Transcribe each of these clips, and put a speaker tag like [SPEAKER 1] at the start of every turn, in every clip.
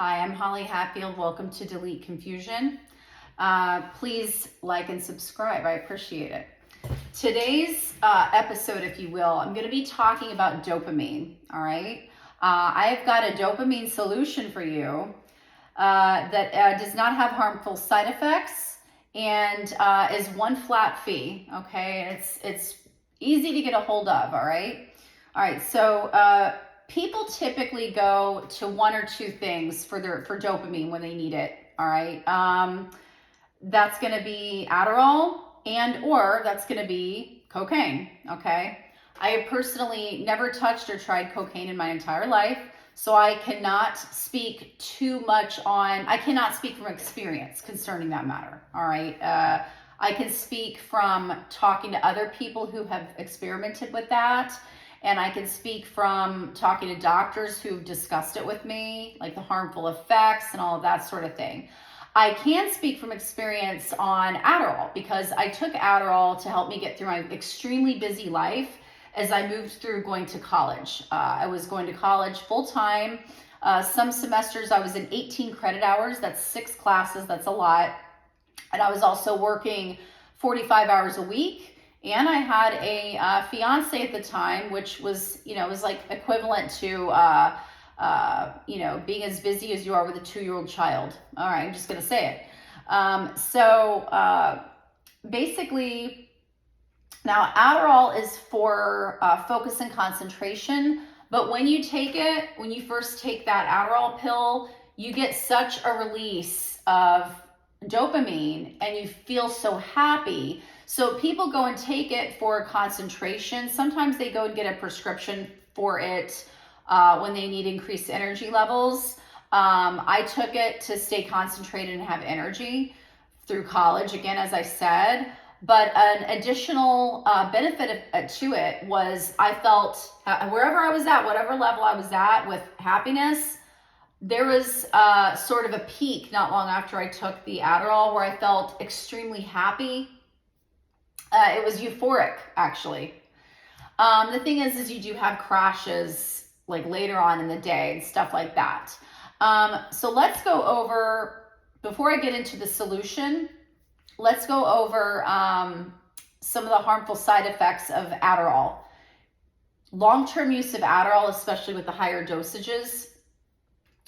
[SPEAKER 1] Hi, I'm Holly Hatfield. Welcome to Delete Confusion. Please like and subscribe. I appreciate it. Today's episode, if you will, I'm going to be talking about dopamine. All right. I've got a dopamine solution for you that does not have harmful side effects and is one flat fee. Okay. It's easy to get a hold of. All right. All right. So, people typically go to one or two things for dopamine when they need it. All right. That's going to be Adderall or that's going to be cocaine. Okay. I have personally never touched or tried cocaine in my entire life. So I cannot speak I cannot speak from experience concerning that matter. All right. I can speak from talking to other people who have experimented with that. And I can speak from talking to doctors who've discussed it with me, like the harmful effects and all of that sort of thing. I can speak from experience on Adderall because I took Adderall to help me get through my extremely busy life as I moved through going to college. I was going to college full time. Some semesters I was in 18 credit hours. That's 6 classes. That's a lot. And I was also working 45 hours a week. And I had a fiance at the time, which was, was like equivalent to, being as busy as you are with a 2-year-old child. All right, I'm just going to say it. Basically, now Adderall is for focus and concentration. But when you first take that Adderall pill, you get such a release of dopamine and you feel so happy. So people go and take it for concentration. Sometimes they go and get a prescription for it when they need increased energy levels. I took it to stay concentrated and have energy through college, again, as I said. But an additional benefit to it was I felt wherever I was at, whatever level I was at with happiness, there was sort of a peak not long after I took the Adderall where I felt extremely happy. It was euphoric, actually. The thing is you do have crashes like later on in the day and stuff like that. So let's go over, before I get into the solution, let's go over some of the harmful side effects of Adderall. Long-term use of Adderall, especially with the higher dosages,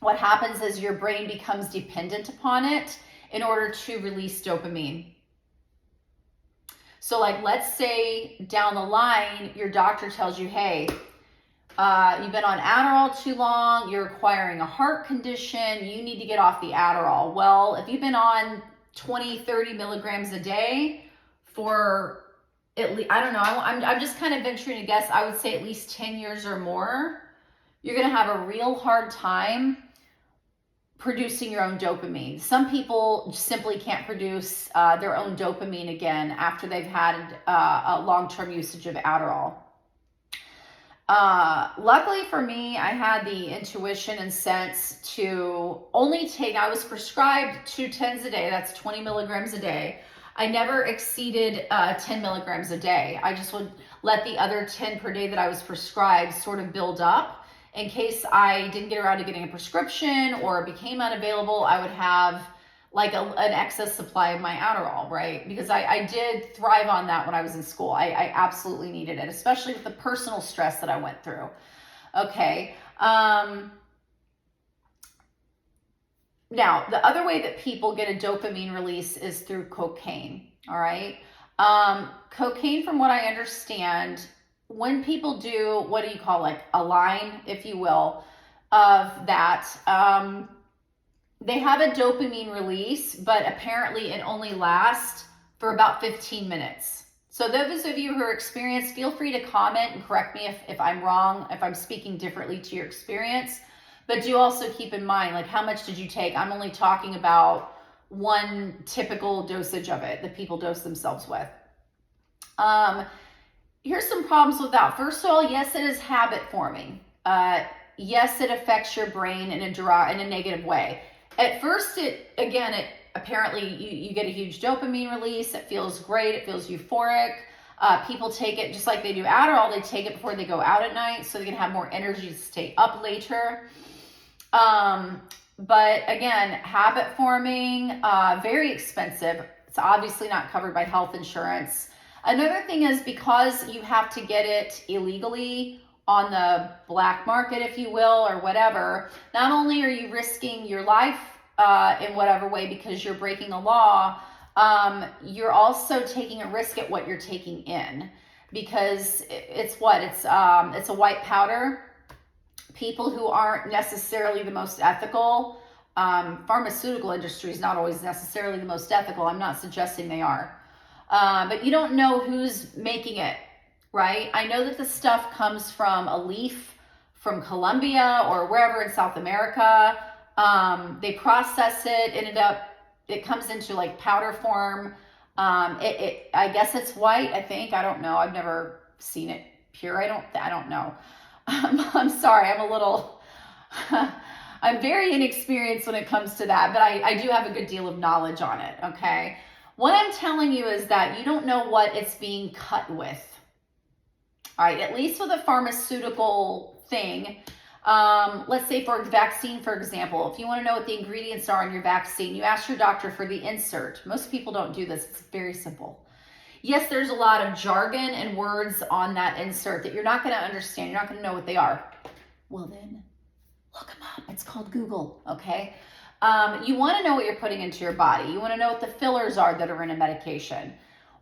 [SPEAKER 1] what happens is your brain becomes dependent upon it in order to release dopamine. So like, let's say down the line, your doctor tells you, hey, you've been on Adderall too long, you're acquiring a heart condition, you need to get off the Adderall. Well, if you've been on 20, 30 milligrams a day for at least, I don't know, I'm just kind of venturing to guess, I would say at least 10 years or more, you're going to have a real hard time producing your own dopamine. Some people simply can't produce their own dopamine again after they've had a long-term usage of Adderall. Luckily for me, I had the intuition and sense to only take, I was prescribed 2 10s a day, that's 20 milligrams a day. I never exceeded 10 milligrams a day. I just would let the other 10 per day that I was prescribed sort of build up. In case I didn't get around to getting a prescription or became unavailable, I would have like an excess supply of my Adderall, right? Because I did thrive on that when I was in school. I absolutely needed it, especially with the personal stress that I went through. Okay. Now, the other way that people get a dopamine release is through cocaine, all right? Cocaine, from what I understand, when people do, what do you call, like a line, if you will, of that, they have a dopamine release, but apparently it only lasts for about 15 minutes. So those of you who are experienced, feel free to comment and correct me if I'm wrong, if I'm speaking differently to your experience. But do also keep in mind, like, how much did you take? I'm only talking about one typical dosage of it that people dose themselves with. Here's some problems with that. First of all, yes, it is habit forming. Yes, it affects your brain in a negative way. At first, apparently you get a huge dopamine release. It feels great. It feels euphoric. People take it just like they do Adderall. They take it before they go out at night so they can have more energy to stay up later. But again, habit forming, very expensive. It's obviously not covered by health insurance. Another thing is because you have to get it illegally on the black market, if you will, or whatever, not only are you risking your life in whatever way because you're breaking a law, you're also taking a risk at what you're taking in, because it's a white powder. People who aren't necessarily the most ethical, pharmaceutical industry is not always necessarily the most ethical. I'm not suggesting they are. But you don't know who's making it, right? I know that the stuff comes from a leaf from Colombia or wherever in South America. They process it, it comes into like powder form. I guess it's white, I think. I don't know. I've never seen it pure. I don't know. I'm sorry. I'm very inexperienced when it comes to that, but I do have a good deal of knowledge on it. Okay. What I'm telling you is that you don't know what it's being cut with. All right. At least with a pharmaceutical thing. Let's say for a vaccine, for example, if you want to know what the ingredients are in your vaccine, you ask your doctor for the insert. Most people don't do this. It's very simple. Yes, there's a lot of jargon and words on that insert that you're not going to understand. You're not going to know what they are. Well, then look them up. It's called Google. Okay. You want to know what you're putting into your body. You want to know what the fillers are that are in a medication.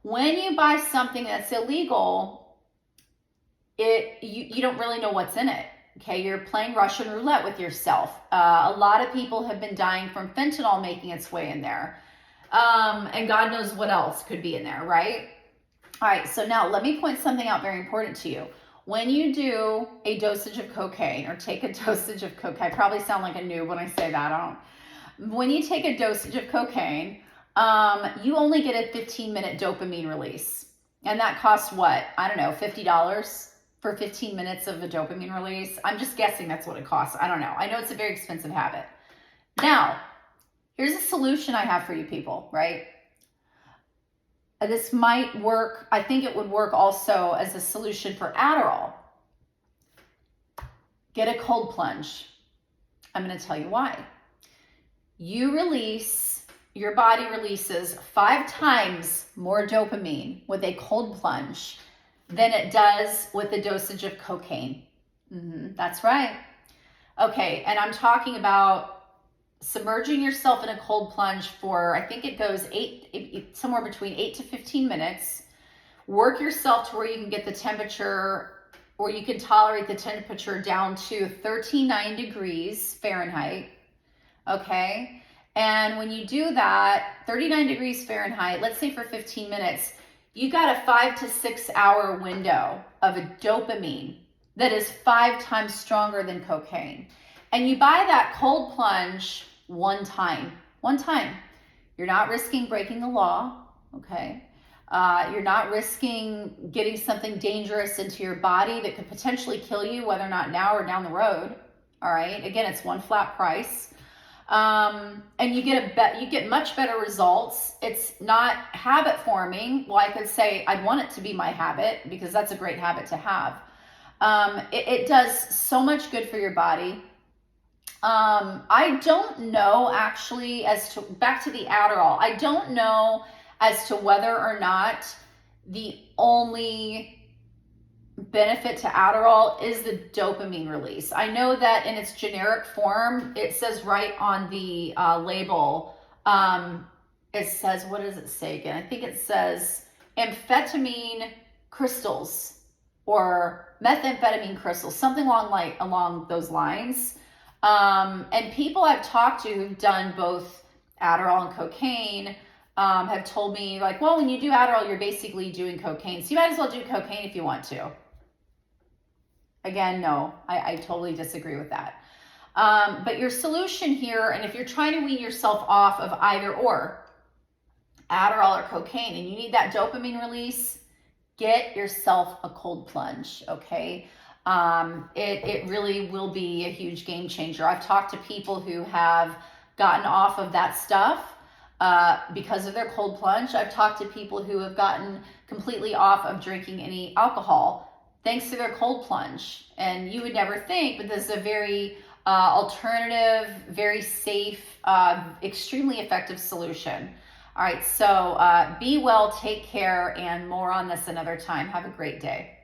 [SPEAKER 1] When you buy something that's illegal, you don't really know what's in it. Okay, you're playing Russian roulette with yourself. A lot of people have been dying from fentanyl making its way in there. And God knows what else could be in there, right? All right, so now let me point something out very important to you. When you do a dosage of cocaine or take a dosage of cocaine, I probably sound like a noob when I say that. When you take a dosage of cocaine, you only get a 15-minute dopamine release. And that costs what? I don't know, $50 for 15 minutes of a dopamine release. I'm just guessing that's what it costs. I don't know. I know it's a very expensive habit. Now, here's a solution I have for you people, right? This might work. I think it would work also as a solution for Adderall. Get a cold plunge. I'm going to tell you why. Your body releases 5 times more dopamine with a cold plunge than it does with a dosage of cocaine. That's right. Okay, and I'm talking about submerging yourself in a cold plunge for, I think it goes somewhere between 8 to 15 minutes. Work yourself to where you can get the temperature, or you can tolerate the temperature down to 39 degrees Fahrenheit. Okay. And when you do that, 39 degrees Fahrenheit, let's say for 15 minutes, you got a 5 to 6 hour window of a dopamine that is 5 times stronger than cocaine. And you buy that cold plunge one time. You're not risking breaking the law, okay? You're not risking getting something dangerous into your body that could potentially kill you, whether or not now or down the road, all right? Again, it's one flat price. And you get much better results. It's not habit forming. Well, I could say I'd want it to be my habit because that's a great habit to have. It does so much good for your body. I don't know actually back to the Adderall, I don't know as to whether or not the only benefit to Adderall is the dopamine release. I know that in its generic form, it says right on the label, it says, what does it say again? I think it says amphetamine crystals or methamphetamine crystals, something along those lines. And people I've talked to who've done both Adderall and cocaine have told me like, well, when you do Adderall, you're basically doing cocaine. So you might as well do cocaine if you want to. Again, no, I totally disagree with that. But your solution here, and if you're trying to wean yourself off of either or, Adderall or cocaine, and you need that dopamine release, get yourself a cold plunge, okay? It really will be a huge game changer. I've talked to people who have gotten off of that stuff because of their cold plunge. I've talked to people who have gotten completely off of drinking any alcohol thanks to their cold plunge. And you would never think, but this is a very alternative, very safe, extremely effective solution. All right, so be well, take care, and more on this another time. Have a great day.